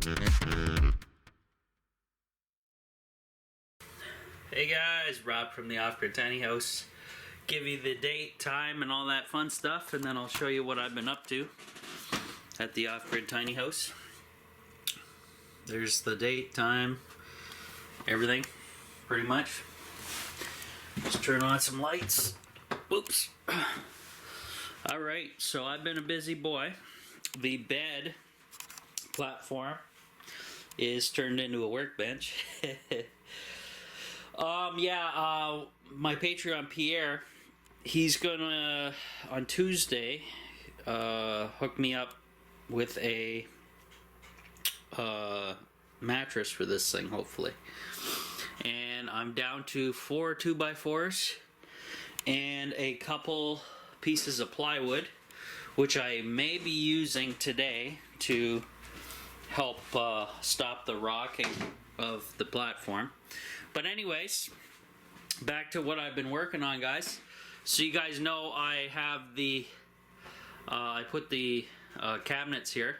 Hey guys, Rob from the Off-Grid Tiny House. Give you the date, time, and all that fun stuff, and then I'll show you what I've been up to at the Off-Grid Tiny House. There's the date, time, everything, pretty much. Just turn on some lights. Whoops. Alright, so I've been a busy boy. The bed platform is turned into a workbench. My Patreon Pierre, he's gonna on Tuesday hook me up with a mattress for this thing, hopefully. And I'm down to 4 2x4s and a couple pieces of plywood, which I may be using today to help stop the rocking of the platform. But anyways, back to what I've been working on, guys. So you guys know I have the I put the cabinets here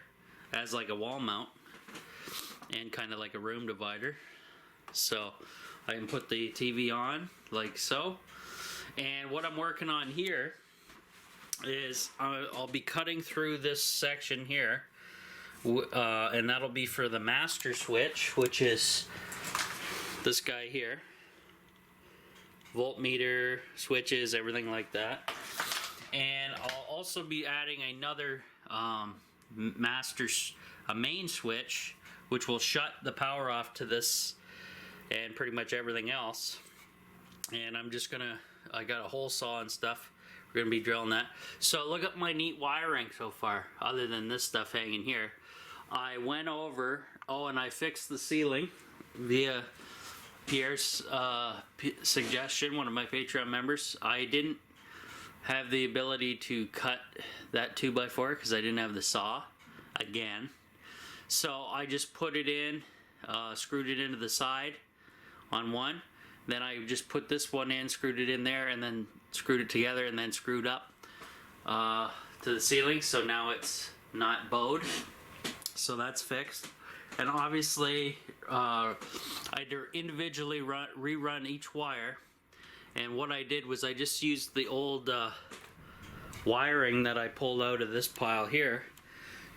as like a wall mount and kind of like a room divider, so I can put the TV on like so. And what I'm working on here is I'll be cutting through this section here, and that'll be for the master switch, which is this guy here. Voltmeter, switches, everything like that. And I'll also be adding another main switch, which will shut the power off to this and pretty much everything else. And I'm just gonna, I got a hole saw and stuff. We're gonna be drilling that. So look at my neat wiring so far, other than this stuff hanging here. I went over, and I fixed the ceiling via Pierre's suggestion, one of my Patreon members. I didn't have the ability to cut that 2x4 because I didn't have the saw again. So I just put it in, screwed it into the side on one. Then I just put this one in, screwed it in there, and then screwed it together, and then screwed up to the ceiling. So now it's not bowed. So that's fixed. And obviously, I individually rerun each wire. And what I did was I just used the old wiring that I pulled out of this pile here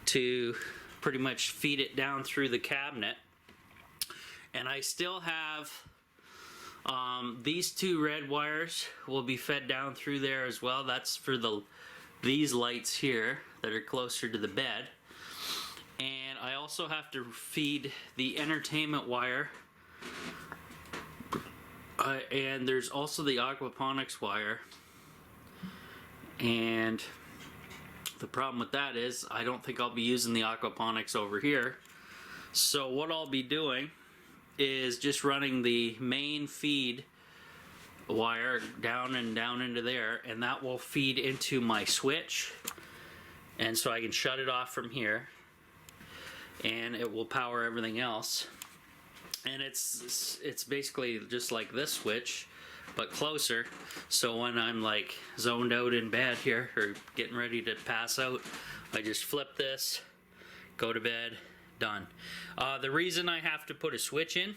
to pretty much feed it down through the cabinet. And I still have these two red wires will be fed down through there as well. That's for these lights here that are closer to the bed. And I also have to feed the entertainment wire, and there's also the aquaponics wire. And the problem with that is I don't think I'll be using the aquaponics over here. So what I'll be doing is just running the main feed wire down and down into there, and that will feed into my switch, and so I can shut it off from here, and it will power everything else. And it's basically just like this switch, but closer. So when I'm like zoned out in bed here or getting ready to pass out, I just flip this, go to bed, done. The reason I have to put a switch in,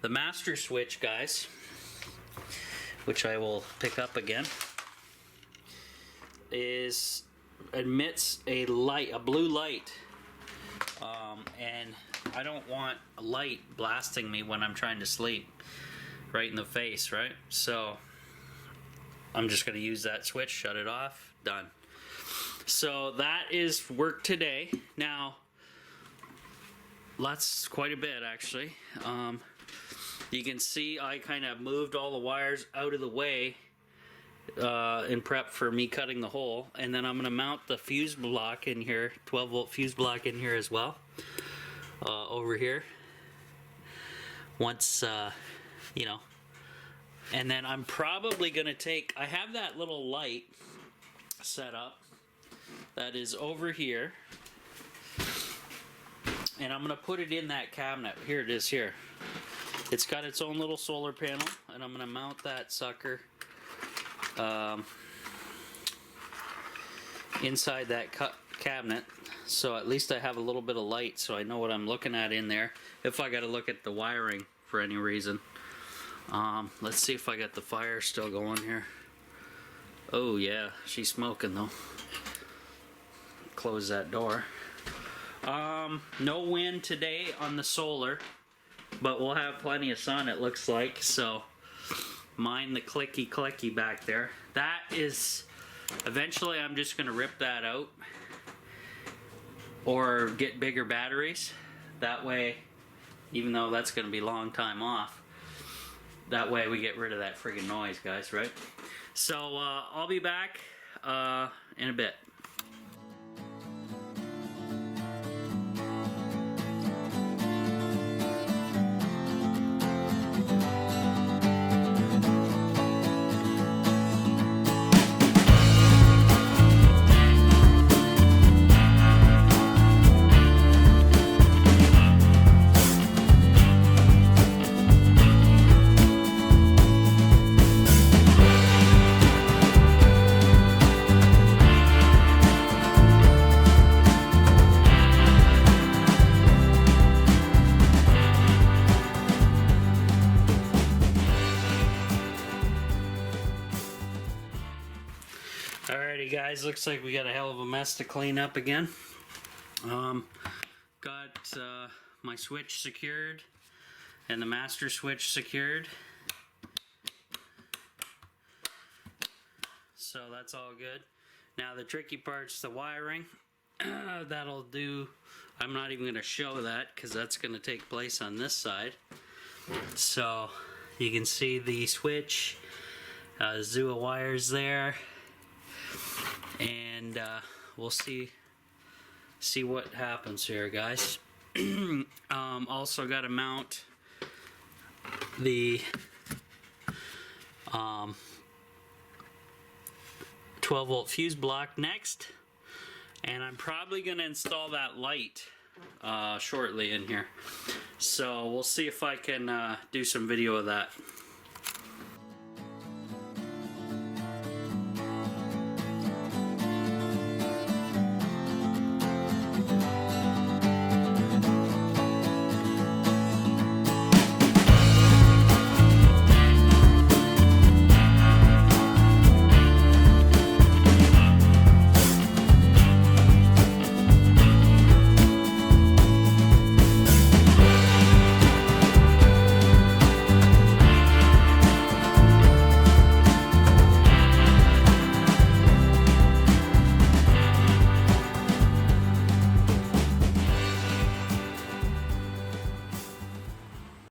the master switch, guys, which I will pick up again, emits a light, a blue light. And I don't want a light blasting me when I'm trying to sleep right in the face, right? So I'm just going to use that switch, shut it off, done. So that is work today. Now, that's quite a bit actually. You can see I kind of moved all the wires out of the way in prep for me cutting the hole, and then I'm going to mount the fuse block in here, 12 volt fuse block in here as well, over here once you know. And then I'm probably going to take, I have that little light set up that is over here, and I'm going to put it in that cabinet. Here it is here. It's got its own little solar panel, and I'm going to mount that sucker inside that cabinet, so at least I have a little bit of light so I know what I'm looking at in there if I gotta look at the wiring for any reason. Let's see if I got the fire still going here. Oh yeah, she's smoking though. Close that door. No wind today on the solar, but we'll have plenty of sun, it looks like, so mind the clicky back there. That is, eventually I'm just gonna rip that out or get bigger batteries. That way, even though that's gonna be a long time off, that way we get rid of that friggin' noise, guys, right? So I'll be back in a bit. Alrighty guys, looks like we got a hell of a mess to clean up again. Got my switch secured and the master switch secured. So that's all good. Now the tricky part's the wiring. That'll do. I'm not even going to show that because that's going to take place on this side. So you can see the switch, Zua wires there. And we'll see what happens here, guys. Also got to mount the 12-volt fuse block next, and I'm probably going to install that light shortly in here. So we'll see if I can do some video of that.